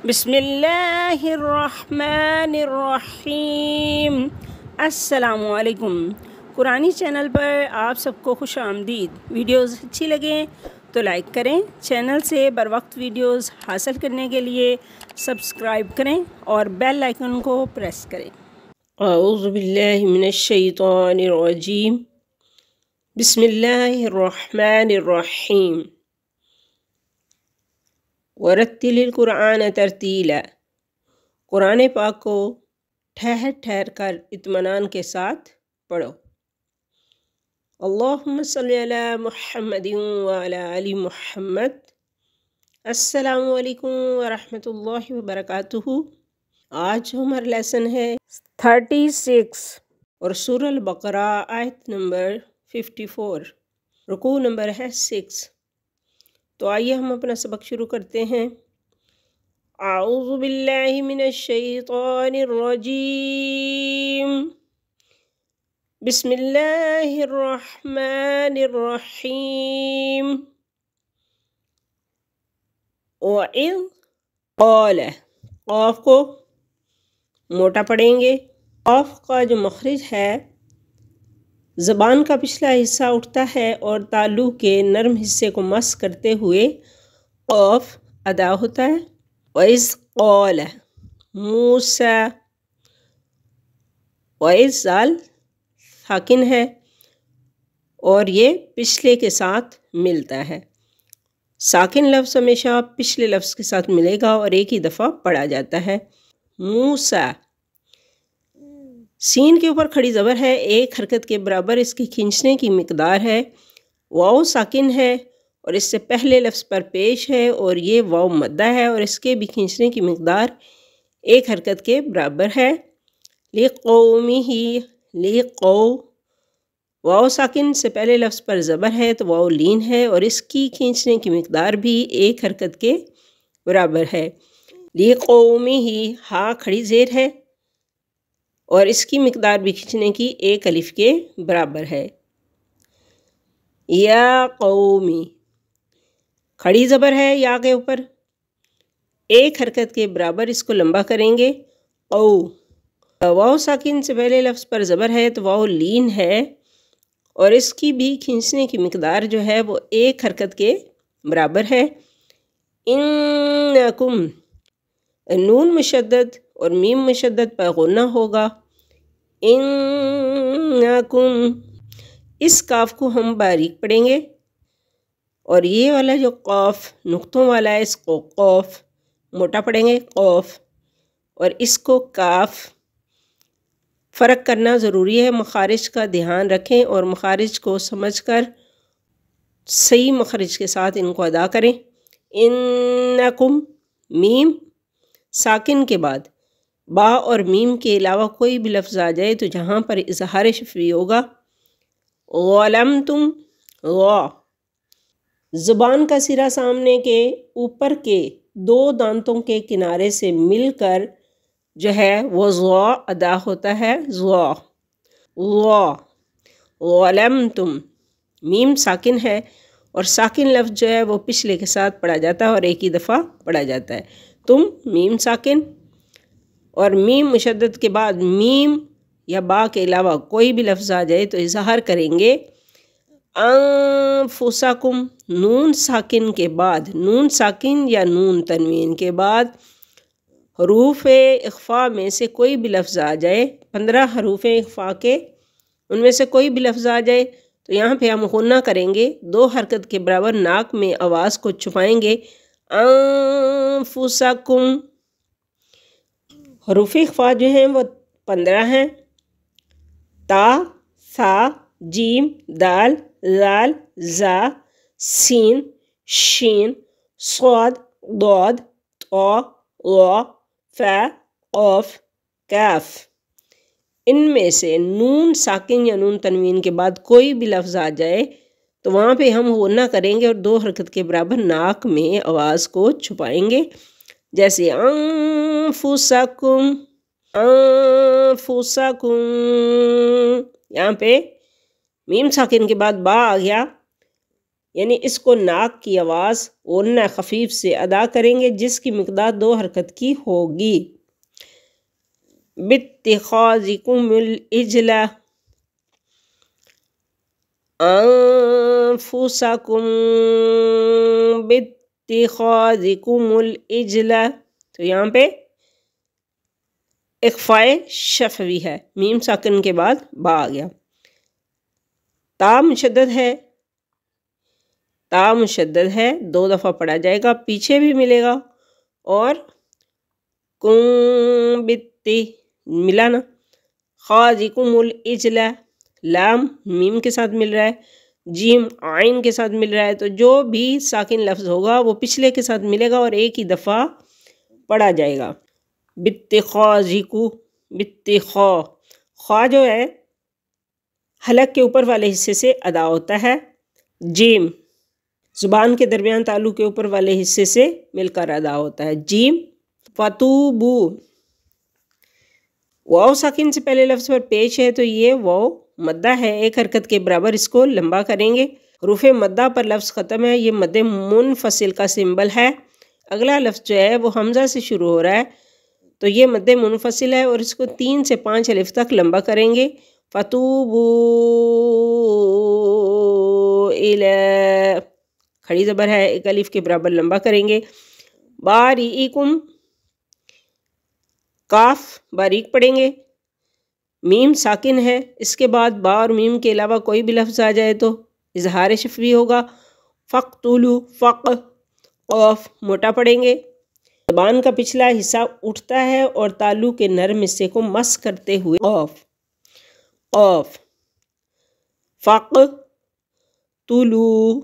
بسم اللہ الرحمن الرحیم۔ السلام علیکم۔ قرآنی چینل پر آپ سب کو خوش آمدید۔ ویڈیوز اچھی لگیں تو لائک کریں، چینل سے بر وقت ویڈیوز حاصل کرنے کے لیے سبسکرائب کریں اور بیل آئیکن کو پریس کریں۔ اعوذ باللہ من الشیطان الرجیم، بسم اللہ الرحمن الرحیم۔ ورتل القرآن ترتیلا، قرآن پاک کو ٹھہر ٹھہر کر اطمینان کے ساتھ پڑھو۔ اللہم صلی علی محمد وعلی آل محمد۔ السلام علیکم ورحمۃ اللہ وبرکاتہ۔ آج ہمارا لیسن ہے 36 اور سورہ البقرہ آیت نمبر 54، رکوع نمبر ہے 6۔ تو آئیے ہم اپنا سبق شروع کرتے ہیں۔ اعوذ باللہ من الشیطان الرجیم، بسم اللہ الرحمن الرحیم۔ وَإِذْ قَالَ، قاف کو موٹا پڑھیں گے۔ قاف کا جو مخرج ہے زبان کا پچھلا حصہ اٹھتا ہے اور تالو کے نرم حصے کو مس کرتے ہوئے قاف ادا ہوتا ہے۔ وَإِذْ قَالَ مُوسَىٰ، وَإِذْ زال ساکن ہے اور یہ پچھلے کے ساتھ ملتا ہے۔ ساکن لفظ ہمیشہ پچھلے لفظ کے ساتھ ملے گا اور ایک ہی دفعہ پڑھا جاتا ہے۔ موسیٰ، سین کے اوپر کھڑی زبر ہے، ایک حرکت کے برابر اس کی کھینچنے کی مقدار ہے۔ واؤ ساکن ہے اور اس سے پہلے لفظ پر پیش ہے اور یہ واؤ مدہ ہے اور اس کے بھی کھینچنے کی مقدار ایک حرکت کے برابر ہے۔ لِقَوْمِهِ، لِقَوْ، واؤ ساکن سے پہلے لفظ پر زبر ہے تو واؤ لین ہے اور اس کی کھینچنے کی مقدار بھی ایک حرکت کے برابر ہے۔ لِقَوْمِهِ، ہا کھڑی زیر ہے اور اس کی مقدار بھی کھینچنے کی ایک الف کے برابر ہے۔ یا قومی، کھڑی زبر ہے یا کے اوپر، ایک حرکت کے برابر اس کو لمبا کریں گے۔ او، واؤ ساکن سے پہلے لفظ پر زبر ہے تو واؤ لین ہے اور اس کی بھی کھینچنے کی مقدار جو ہے وہ ایک حرکت کے برابر ہے۔ انکم، نون مشدد اور میم مشدد پر غنہ ہوگا۔ انکم، اس کاف کو ہم باریک پڑھیں گے اور یہ والا جو قاف نقطوں والا ہے اس کو قوف موٹا پڑھیں گے، قوف، اور اس کو کاف۔ فرق کرنا ضروری ہے، مخارج کا دھیان رکھیں اور مخارج کو سمجھ کر صحیح مخرج کے ساتھ ان کو ادا کریں۔ انکم، میم ساکن کے بعد با اور میم کے علاوہ کوئی بھی لفظ آ جائے تو جہاں پر اظہار شفوی ہوگا۔ ظلمتم، غا، زبان کا سرا سامنے کے اوپر کے دو دانتوں کے کنارے سے مل کر جو ہے وہ ظا ادا ہوتا ہے، ظا، غا۔ ظلمتم، میم ساکن ہے اور ساکن لفظ جو ہے وہ پچھلے کے ساتھ پڑھا جاتا ہے اور ایک ہی دفعہ پڑھا جاتا ہے۔ تم، میم ساکن اور میم مشدد کے بعد میم یا با کے علاوہ کوئی بھی لفظ آ جائے تو اظہار کریں گے۔ انفسکم، نون ساکن کے بعد، نون ساکن یا نون تنوین کے بعد حروف اخفاء میں سے کوئی بھی لفظ آ جائے، 15 حروف اخفاء کے ان میں سے کوئی بھی لفظ آ جائے تو یہاں پہ ہم غنہ کریں گے، دو حرکت کے برابر ناک میں آواز کو چھپائیں گے۔ انفسکم، حروف اخفاء جو ہیں وہ 15 ہیں، تا، ثا، جیم، دال، ذال، زا، سین، شین، صاد، ضاد، طا، ظا، فا، قاف، کاف۔ ان میں سے نون ساکن یا نون تنوین کے بعد کوئی بھی لفظ آ جائے تو وہاں پہ ہم غنہ کریں گے اور دو حرکت کے برابر ناک میں آواز کو چھپائیں گے، جیسے انفسکم، انفسکم۔ یہاں پہ میم ساکن کے بعد با آ گیا یعنی اس کو ناک کی آواز غنہ خفیف سے ادا کریں گے جس کی مقدار 2 حرکت کی ہوگی۔ باتخاذکم العجل انفسکم باتخاذکم العجل، تو یہاں پہ اخفاء شفوی ہے، میم ساکن کے بعد با آ گیا۔ تا مشدد ہے، تا مشدد ہے، 2 دفعہ پڑھا جائے گا، پیچھے بھی ملے گا، اور کم بتی ملا نا، خاذکم العجل، لام میم کے ساتھ مل رہا ہے، جیم عین کے ساتھ مل رہا ہے، تو جو بھی ساکن لفظ ہوگا وہ پچھلے کے ساتھ ملے گا اور ایک ہی دفعہ پڑھا جائے گا۔ باتخاذکو، باتخا، خا جو ہے حلق کے اوپر والے حصے سے ادا ہوتا ہے، جیم زبان کے درمیان تالو کے اوپر والے حصے سے مل کر ادا ہوتا ہے، جیم۔ فتوبو، واو ساکن سے پہلے لفظ پر پیش ہے تو یہ واو مدہ ہے، 1 حرکت کے برابر اس کو لمبا کریں گے۔ حروف مدہ پر لفظ ختم ہے، یہ مد منفصل کا سمبل ہے۔ اگلا لفظ جو ہے وہ حمزہ سے شروع ہو رہا ہے تو یہ مد منفصل ہے اور اس کو 3 سے 5 الف تک لمبا کریں گے۔ فتوبو الی، کھڑی زبر ہے، 1 الف کے برابر لمبا کریں گے۔ باریکم، کاف باریک پڑھیں گے، میم ساکن ہے، اس کے بعد با اور میم کے علاوہ کوئی بھی لفظ آ جائے تو اظہار شفوی ہوگا۔ فقتلو، فق، قوف موٹا پڑھیں گے، زبان کا پچھلا حصہ اٹھتا ہے اور تالو کے نرم حصے کو مس کرتے ہوئے قوف، قوف، فق تلو،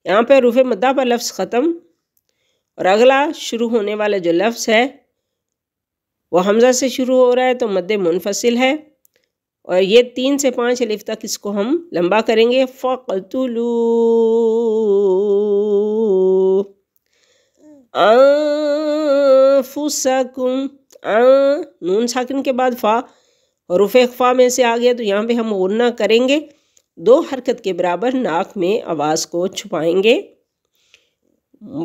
یہاں پہ حروف مدہ پر لفظ ختم، اور اگلا شروع ہونے والا جو لفظ ہے وہ حمزہ سے شروع ہو رہا ہے تو مد منفصل ہے، اور یہ 3 سے 5 الف تک اس کو ہم لمبا کریں گے۔ فقتلو انفسکم، نون ساکن کے بعد فا، حروف اخفا میں سے آ گیا تو یہاں پہ ہم غنہ کریں گے، 2 حرکت کے برابر ناک میں آواز کو چھپائیں گے۔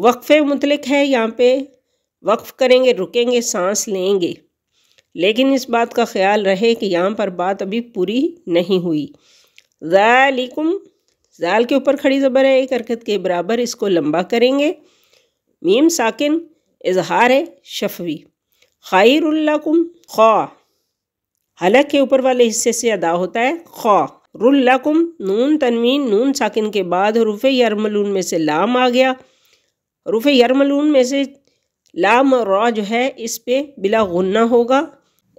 وقف مطلق ہے، یہاں پہ وقف کریں گے، رکیں گے، سانس لیں گے، لیکن اس بات کا خیال رہے کہ یہاں پر بات ابھی پوری نہیں ہوئی۔ ذالکم، ذال کے اوپر کھڑی زبر ہے، 1 حرکت کے برابر اس کو لمبا کریں گے، میم ساکن، اظہار شفوی۔ خیر لکم، خا حلق کے اوپر والے حصے سے ادا ہوتا ہے، خا۔ رلکم، نون تنوین نون ساکن کے بعد حروف یرملون میں سے لام آ گیا، حروف یرملون میں سے لام اور را جو ہے اس پہ بلا غنہ ہوگا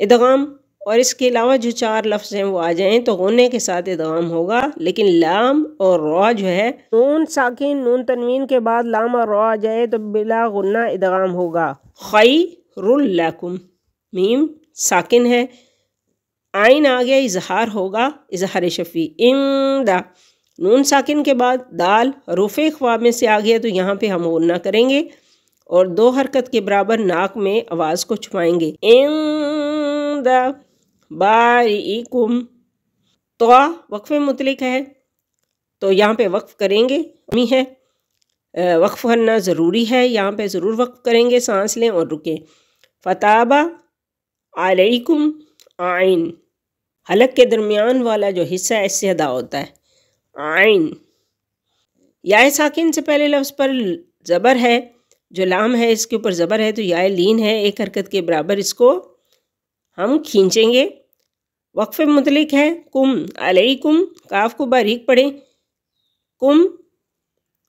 ادغام، اور اس کے علاوہ جو 4 لفظ ہیں وہ آ جائیں تو غنے کے ساتھ ادغام ہوگا، لیکن لام اور را جو ہے نون ساکن نون تنوین کے بعد لام اور را آ جائے تو بلا غنہ ادغام ہوگا۔ خیر لکم، میم ساکن ہے، عین آ گیا، اظہار ہوگا، اظہار شفوی۔ اندا، نون ساکن کے بعد دال حروف اخفا میں سے آ گیا تو یہاں پہ ہم غنہ کریں گے اور 2 حرکت کے برابر ناک میں آواز کو چھپائیں گے۔ اندا باریکم، تو وقف مطلق ہے تو یہاں پہ وقف کریں گے، ہے وقف کرنا ضروری ہے، یہاں پہ ضرور وقف کریں گے، سانس لیں اور رکیں۔ فتابہ علیکم، عین حلق کے درمیان والا جو حصہ ہے اس سے ادا ہوتا ہے، عین۔ یا ساکن سے پہلے لفظ پر زبر ہے، جو لام ہے اس کے اوپر زبر ہے تو یا لین ہے، 1 حرکت کے برابر اس کو ہم کھینچیں گے۔ وقف مطلق ہے، کم علیکم، کاف کو باریک پڑھیں، کم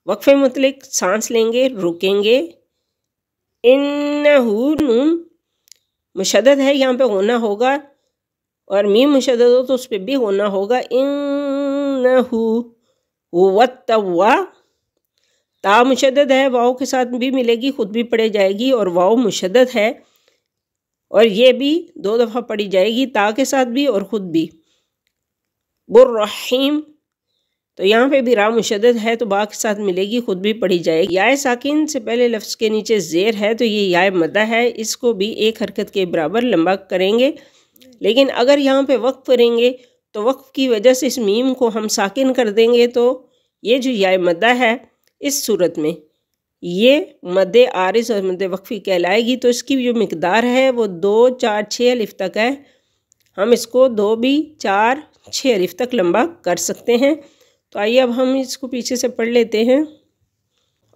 وقف مطلق، سانس لیں گے، رکیں گے۔ انہو، نون مشدد ہے، یہاں پہ غنہ ہوگا، اور میم مشدد ہو تو اس پہ بھی غنہ ہوگا۔ انہو والتوا، تا مشدد ہے، واؤ کے ساتھ بھی ملے گی، خود بھی پڑھے جائے گی، اور واؤ مشدد ہے اور یہ بھی 2 دفعہ پڑھی جائے گی، تا کے ساتھ بھی اور خود بھی۔ بررحیم، تو یہاں پہ بھی را مشدد ہے تو با کے ساتھ ملے گی، خود بھی پڑھی جائے گی۔ یا ساکن سے پہلے لفظ کے نیچے زیر ہے تو یہ یا مدہ ہے، اس کو بھی 1 حرکت کے برابر لمبا کریں گے، لیکن اگر یہاں پہ وقف کریں گے تو وقف کی وجہ سے اس میم کو ہم ساکن کر دیں گے تو یہ جو یا مدہ ہے اس صورت میں یہ مد عارض اور مد وقفی کہلائے گی، تو اس کی جو مقدار ہے وہ 2 4 6 الف تک ہے۔ ہم اس کو 2 بھی 4 6 الف تک لمبا کر سکتے ہیں۔ تو آئیے اب ہم اس کو پیچھے سے پڑھ لیتے ہیں۔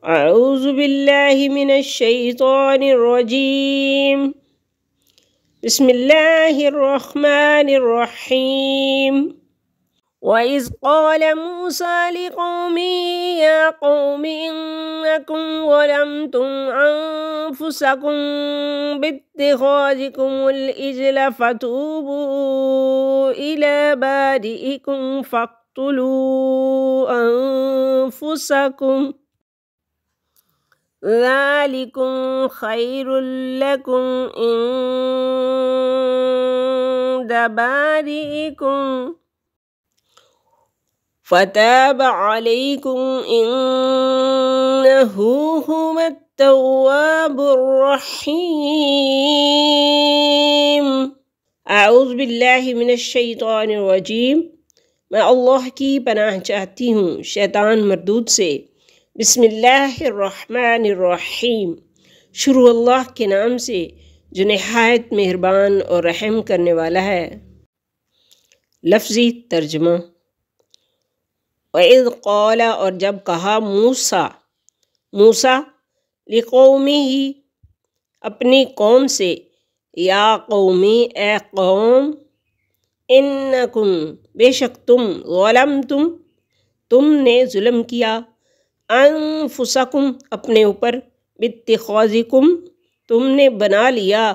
اعوذ باللہ من الشیطان الرجیم، بسم اللہ الرحمن الرحیم۔ وَإِذْ قَالَ مُوسَىٰ لِقَوْمِهِ يَا قَوْمِ إِنَّكُمْ ظَلَمْتُمْ أَنفُسَكُمْ بِاتِّخَاذِكُمُ الْعِجْلَ فَتُوبُوا إِلَىٰ بَارِئِكُمْ فَاقْتُلُوا أَنفُسَكُمْ ذَٰلِكُمْ خَيْرٌ لَكُمْ عِندَ بَارِئِكُمْ فَتَابَ عَلَيْكُمْ إِنَّهُ هُوَ التَّوَّابُ الرَّحِيمُ۔ اعوذ باللہ من الشیطان الرجیم، میں اللہ کی پناہ چاہتی ہوں شیطان مردود سے۔ بسم اللہ الرحمن الرحیم، شروع اللہ کے نام سے جو نہایت مہربان اور رحم کرنے والا ہے۔ لفظی ترجمہ۔ وَإِذْ قَالَ، اور جب کہا موسیٰ لِقَوْمِهِ، اپنی قوم سے، یا قومی، اے قوم، انکم، بے شک تم، ظلمتم، تم نے ظلم کیا، انفسکم، اپنے اوپر، باتخاذکم، تم نے بنا لیا،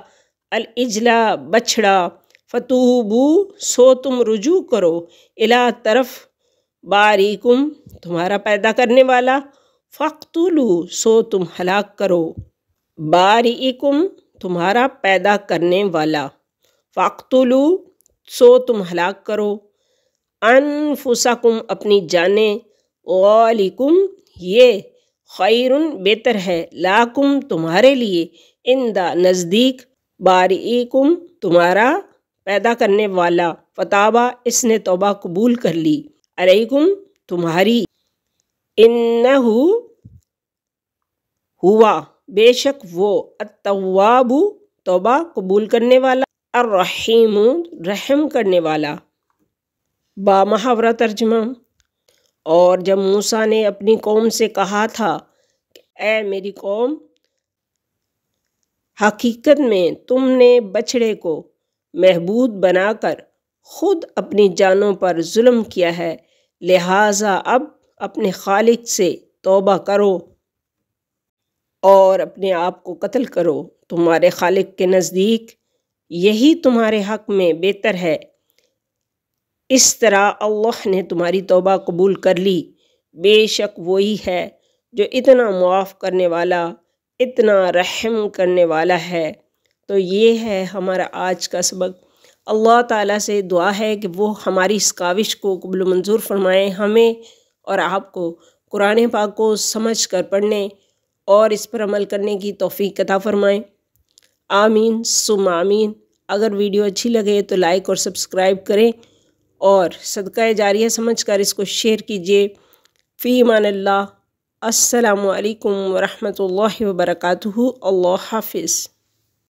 العجلہ، بچھڑا، فتوبو، سو تم رجوع کرو، الی، طرف، باریکم، تمہارا پیدا کرنے والا، فاقتلوا، سو تم ہلاک کرو، باریکم، تمہارا پیدا کرنے والا، فاقتلوا، سو تم ہلاک کرو، انفسکم، اپنی جانیں، ذالکم، یہ، خیرن، بہتر ہے، لاکم، تمہارے لیے، عند، نزدیک، باریکم، تمہارا پیدا کرنے والا، فتابہ، اس نے توبہ قبول کر لی، علیکم، تمہاری، انہو، ہوا، بے شک وہ، التواب، توبہ قبول کرنے والا، الرحیم، رحم کرنے والا۔ با محاورہ ترجمہ۔ اور جب موسیٰ نے اپنی قوم سے کہا تھا کہ اے میری قوم، حقیقت میں تم نے بچھڑے کو معبود بنا کر خود اپنی جانوں پر ظلم کیا ہے، لہٰذا اب اپنے خالق سے توبہ کرو اور اپنے آپ کو قتل کرو، تمہارے خالق کے نزدیک یہی تمہارے حق میں بہتر ہے۔ اس طرح اللہ نے تمہاری توبہ قبول کر لی، بے شک وہی ہے جو اتنا معاف کرنے والا، اتنا رحم کرنے والا ہے۔ تو یہ ہے ہمارا آج کا سبق۔ اللہ تعالیٰ سے دعا ہے کہ وہ ہماری اس کاوش کو قبول و منظور فرمائیں، ہمیں اور آپ کو قرآن پاک کو سمجھ کر پڑھنے اور اس پر عمل کرنے کی توفیق عطا فرمائیں۔ آمین ثم آمین۔ اگر ویڈیو اچھی لگے تو لائک اور سبسکرائب کریں اور صدقہ جاریہ سمجھ کر اس کو شیئر کیجیے۔ فی امان اللہ۔ السلام علیکم ورحمۃ اللہ وبرکاتہ۔ اللہ حافظ۔